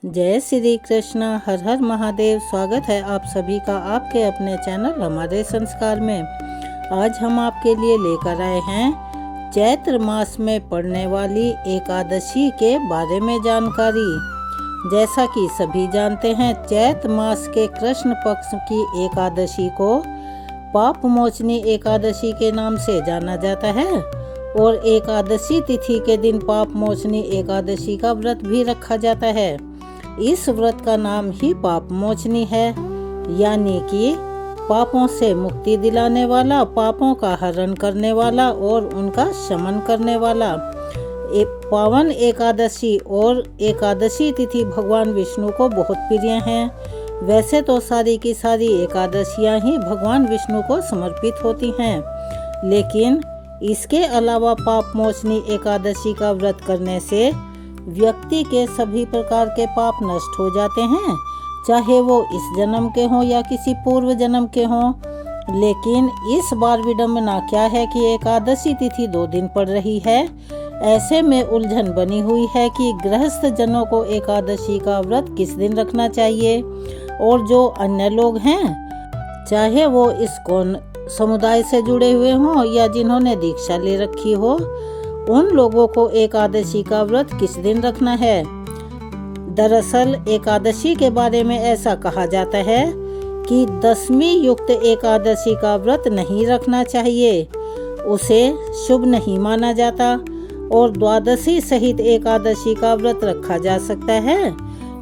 जय श्री कृष्ण। हर हर महादेव। स्वागत है आप सभी का आपके अपने चैनल हमारे संस्कार में। आज हम आपके लिए लेकर आए हैं चैत्र मास में पड़ने वाली एकादशी के बारे में जानकारी। जैसा कि सभी जानते हैं, चैत्र मास के कृष्ण पक्ष की एकादशी को पाप मोचनी एकादशी के नाम से जाना जाता है और एकादशी तिथि के दिन पाप मोचनी एकादशी का व्रत भी रखा जाता है। इस व्रत का नाम ही पाप मोचनी है, यानी कि पापों से मुक्ति दिलाने वाला, पापों का हरण करने वाला और उनका शमन करने वाला। पावन एकादशी और एकादशी तिथि भगवान विष्णु को बहुत प्रिय हैं। वैसे तो सारी की सारी एकादशियां ही भगवान विष्णु को समर्पित होती हैं, लेकिन इसके अलावा पाप मोचनी एकादशी का व्रत करने से व्यक्ति के सभी प्रकार के पाप नष्ट हो जाते हैं, चाहे वो इस जन्म के हों या किसी पूर्व जन्म के हों। लेकिन इस बार विडंबना क्या है कि एकादशी तिथि 2 दिन पड़ रही है। ऐसे में उलझन बनी हुई है कि गृहस्थ जनों को एकादशी का व्रत किस दिन रखना चाहिए और जो अन्य लोग हैं, चाहे वो इस्कॉन समुदाय से जुड़े हुए हों या जिन्होंने दीक्षा ले रखी हो, उन लोगों को एकादशी का व्रत किस दिन रखना है। दरअसल एकादशी के बारे में ऐसा कहा जाता है कि 10वीं युक्त एकादशी का व्रत नहीं रखना चाहिए, उसे शुभ नहीं माना जाता और द्वादशी सहित एकादशी का व्रत रखा जा सकता है,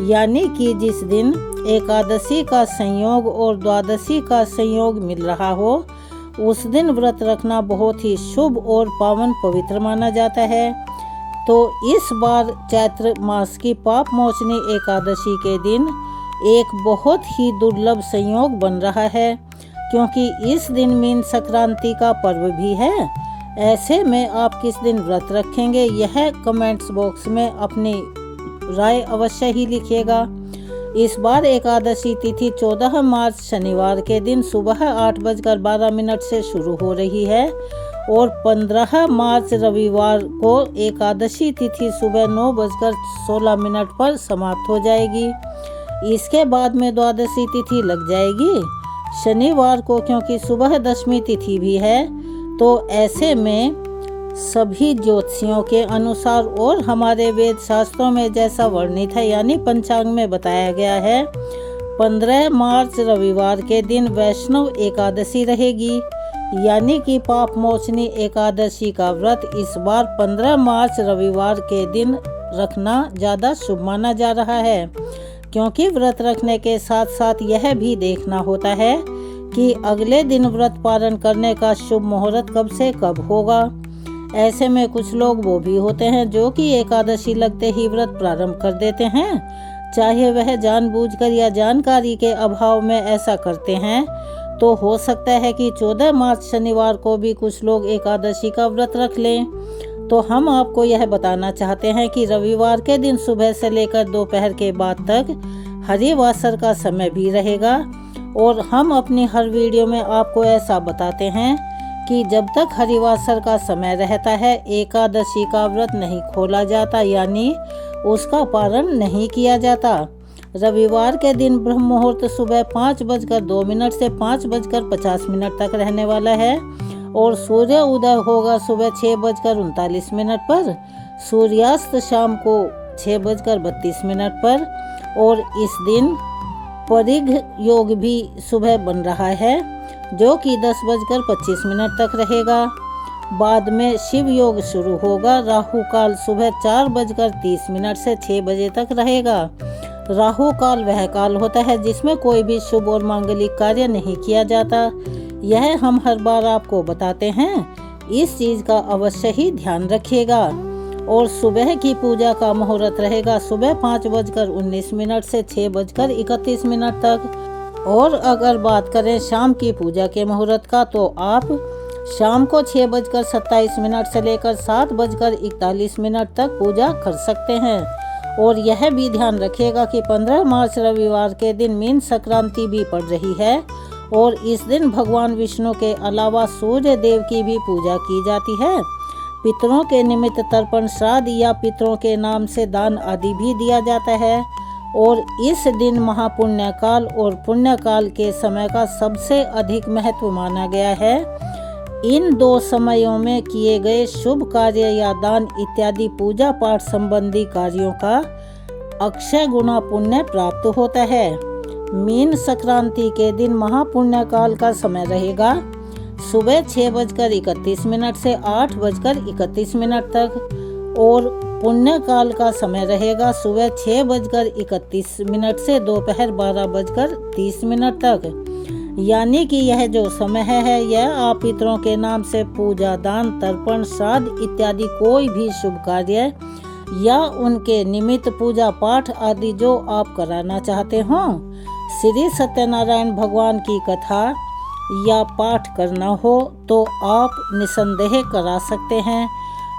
यानी कि जिस दिन एकादशी का संयोग और द्वादशी का संयोग मिल रहा हो, उस दिन व्रत रखना बहुत ही शुभ और पावन पवित्र माना जाता है। तो इस बार चैत्र मास की पाप मोचनी एकादशी के दिन एक बहुत ही दुर्लभ संयोग बन रहा है, क्योंकि इस दिन मीन संक्रांति का पर्व भी है। ऐसे में आप किस दिन व्रत रखेंगे, यह कमेंट्स बॉक्स में अपनी राय अवश्य ही लिखिएगा। इस बार एकादशी तिथि 14 मार्च शनिवार के दिन सुबह 8:12 से शुरू हो रही है और 15 मार्च रविवार को एकादशी तिथि सुबह 9:16 पर समाप्त हो जाएगी। इसके बाद में द्वादशी तिथि लग जाएगी शनिवार को, क्योंकि सुबह 10वीं तिथि भी है। तो ऐसे में सभी ज्योतिषियों के अनुसार और हमारे वेद शास्त्रों में जैसा वर्णित है, यानी पंचांग में बताया गया है, 15 मार्च रविवार के दिन वैष्णव एकादशी रहेगी, यानी कि पाप मोचनी एकादशी का व्रत इस बार 15 मार्च रविवार के दिन रखना ज़्यादा शुभ माना जा रहा है, क्योंकि व्रत रखने के साथ साथ यह भी देखना होता है कि अगले दिन व्रत पालन करने का शुभ मुहूर्त कब से कब होगा। ऐसे में कुछ लोग वो भी होते हैं जो कि एकादशी लगते ही व्रत प्रारंभ कर देते हैं, चाहे वह जानबूझकर या जानकारी के अभाव में ऐसा करते हैं। तो हो सकता है कि 14 मार्च शनिवार को भी कुछ लोग एकादशी का व्रत रख लें। तो हम आपको यह बताना चाहते हैं कि रविवार के दिन सुबह से लेकर दोपहर के बाद तक हरिवासर का समय भी रहेगा और हम अपनी हर वीडियो में आपको ऐसा बताते हैं कि जब तक हरिवासर का समय रहता है एकादशी का व्रत नहीं खोला जाता, यानी उसका पारण नहीं किया जाता। रविवार के दिन ब्रह्म मुहूर्त सुबह 5:02 से 5:50 तक रहने वाला है और सूर्य उदय होगा सुबह 6:39 पर, सूर्यास्त शाम को 6:32 पर और इस दिन परिघ योग भी सुबह बन रहा है, जो कि 10:25 तक रहेगा। बाद में शिव योग शुरू होगा। राहु काल सुबह 4:30 से 6 बजे तक रहेगा। राहु काल वह काल होता है जिसमें कोई भी शुभ और मांगलिक कार्य नहीं किया जाता। यह हम हर बार आपको बताते हैं, इस चीज़ का अवश्य ही ध्यान रखिएगा। और सुबह की पूजा का मुहूर्त रहेगा सुबह 5:19 से 6:31 तक। और अगर बात करें शाम की पूजा के मुहूर्त का, तो आप शाम को 6:27 से लेकर 7:41 तक पूजा कर सकते हैं। और यह भी ध्यान रखिएगा कि 15 मार्च रविवार के दिन मीन संक्रांति भी पड़ रही है और इस दिन भगवान विष्णु के अलावा सूर्य देव की भी पूजा की जाती है। पितरों के निमित्त तर्पण, श्राद्ध या पितरों के नाम से दान आदि भी दिया जाता है। और इस दिन महापुण्यकाल और पुण्यकाल के समय का सबसे अधिक महत्व माना गया है। इन 2 समयों में किए गए शुभ कार्य या दान इत्यादि पूजा पाठ संबंधी कार्यों का अक्षय गुना पुण्य प्राप्त होता है। मीन संक्रांति के दिन महापुण्यकाल का समय रहेगा सुबह 6:31 से 8:31 तक और पुण्यकाल का समय रहेगा सुबह 6:31 से दोपहर 12:30 तक। यानी कि यह जो समय है यह आप पितरों के नाम से पूजा, दान, तर्पण, श्राद्ध इत्यादि कोई भी शुभ कार्य या उनके निमित्त पूजा पाठ आदि जो आप कराना चाहते हो, श्री सत्यनारायण भगवान की कथा या पाठ करना हो तो आप निसंदेह करा सकते हैं।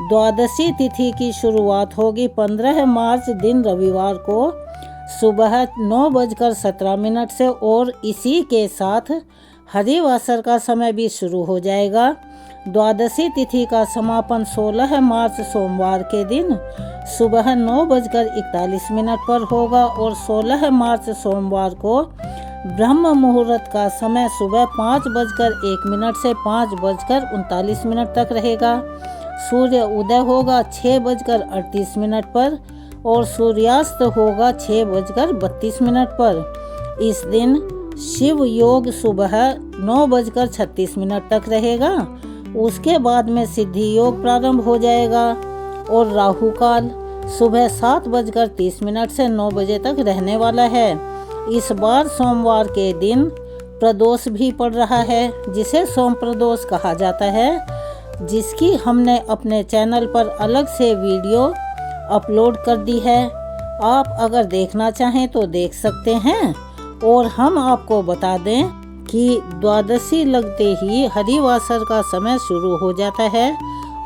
द्वादशी तिथि की शुरुआत होगी 15 मार्च दिन रविवार को सुबह 9:17 से और इसी के साथ हरिवासर का समय भी शुरू हो जाएगा। द्वादशी तिथि का समापन 16 मार्च सोमवार के दिन सुबह 9:41 पर होगा और 16 मार्च सोमवार को ब्रह्म मुहूर्त का समय सुबह 5:01 से 5:39 तक रहेगा। सूर्य उदय होगा 6:38 पर और सूर्यास्त होगा 6:32 पर। इस दिन शिव योग सुबह 9:36 तक रहेगा। उसके बाद में सिद्धि योग प्रारंभ हो जाएगा और राहु काल सुबह 7:30 से 9 बजे तक रहने वाला है। इस बार सोमवार के दिन प्रदोष भी पड़ रहा है जिसे सोम प्रदोष कहा जाता है, जिसकी हमने अपने चैनल पर अलग से वीडियो अपलोड कर दी है। आप अगर देखना चाहें तो देख सकते हैं। और हम आपको बता दें कि द्वादशी लगते ही हरिवासर का समय शुरू हो जाता है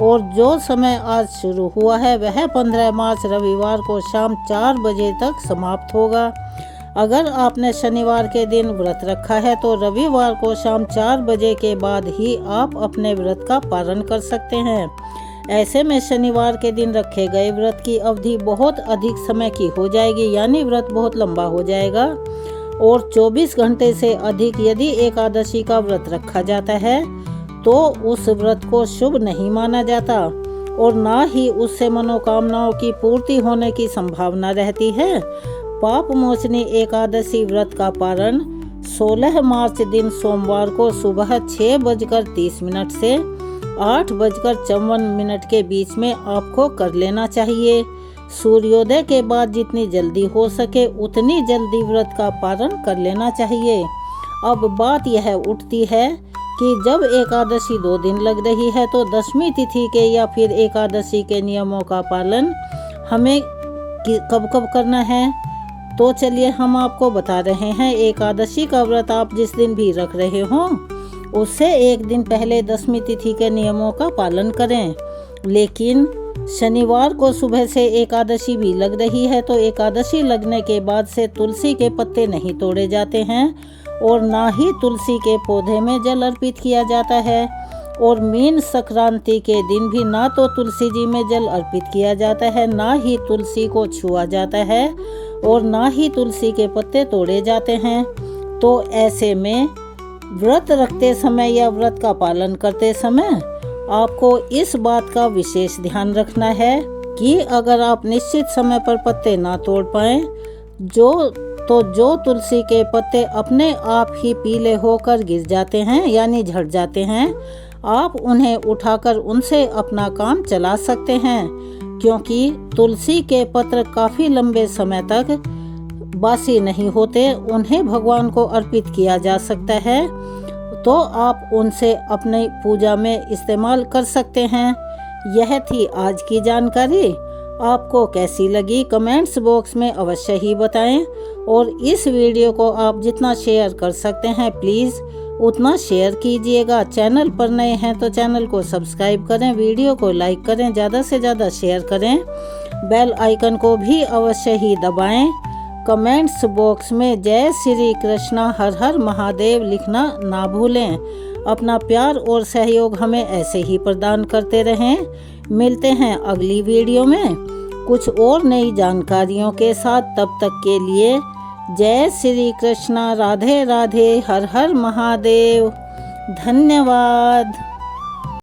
और जो समय आज शुरू हुआ है वह 15 मार्च रविवार को शाम 4 बजे तक समाप्त होगा। अगर आपने शनिवार के दिन व्रत रखा है तो रविवार को शाम 4 बजे के बाद ही आप अपने व्रत का पालन कर सकते हैं। ऐसे में शनिवार के दिन रखे गए व्रत की अवधि बहुत अधिक समय की हो जाएगी, यानी व्रत बहुत लंबा हो जाएगा और 24 घंटे से अधिक यदि एकादशी का व्रत रखा जाता है तो उस व्रत को शुभ नहीं माना जाता और ना ही उससे मनोकामनाओं की पूर्ति होने की संभावना रहती है। पाप मोचनी एकादशी व्रत का पारण 16 मार्च दिन सोमवार को सुबह 6:30 से 8:54 के बीच में आपको कर लेना चाहिए। सूर्योदय के बाद जितनी जल्दी हो सके उतनी जल्दी व्रत का पारण कर लेना चाहिए। अब बात यह उठती है कि जब एकादशी 2 दिन लग रही है तो दशमी तिथि के या फिर एकादशी के नियमों का पालन हमें कब कब करना है। तो चलिए हम आपको बता रहे हैं। एकादशी का व्रत आप जिस दिन भी रख रहे हो उससे एक दिन पहले दशमी तिथि के नियमों का पालन करें। लेकिन शनिवार को सुबह से एकादशी भी लग रही है तो एकादशी लगने के बाद से तुलसी के पत्ते नहीं तोड़े जाते हैं और ना ही तुलसी के पौधे में जल अर्पित किया जाता है। और मीन संक्रांति के दिन भी ना तो तुलसी जी में जल अर्पित किया जाता है, ना ही तुलसी को छुआ जाता है और ना ही तुलसी के पत्ते तोड़े जाते हैं। तो ऐसे में व्रत रखते समय या व्रत का पालन करते समय आपको इस बात का विशेष ध्यान रखना है कि अगर आप निश्चित समय पर पत्ते ना तोड़ पाएं जो तुलसी के पत्ते अपने आप ही पीले होकर गिर जाते हैं यानी झड़ जाते हैं, आप उन्हें उठाकर उनसे अपना काम चला सकते हैं। क्योंकि तुलसी के पत्र काफ़ी लंबे समय तक बासी नहीं होते, उन्हें भगवान को अर्पित किया जा सकता है, तो आप उनसे अपनी पूजा में इस्तेमाल कर सकते हैं। यह थी आज की जानकारी। आपको कैसी लगी कमेंट्स बॉक्स में अवश्य ही बताएं और इस वीडियो को आप जितना शेयर कर सकते हैं प्लीज़ उतना शेयर कीजिएगा। चैनल पर नए हैं तो चैनल को सब्सक्राइब करें, वीडियो को लाइक करें, ज़्यादा से ज़्यादा शेयर करें, बेल आइकन को भी अवश्य ही दबाएं। कमेंट्स बॉक्स में जय श्री कृष्णा हर हर महादेव लिखना ना भूलें। अपना प्यार और सहयोग हमें ऐसे ही प्रदान करते रहें। मिलते हैं अगली वीडियो में। कुछ और नई जानकारियों के साथ। तब तक के लिए जय श्री कृष्णा, राधे राधे, हर हर महादेव। धन्यवाद।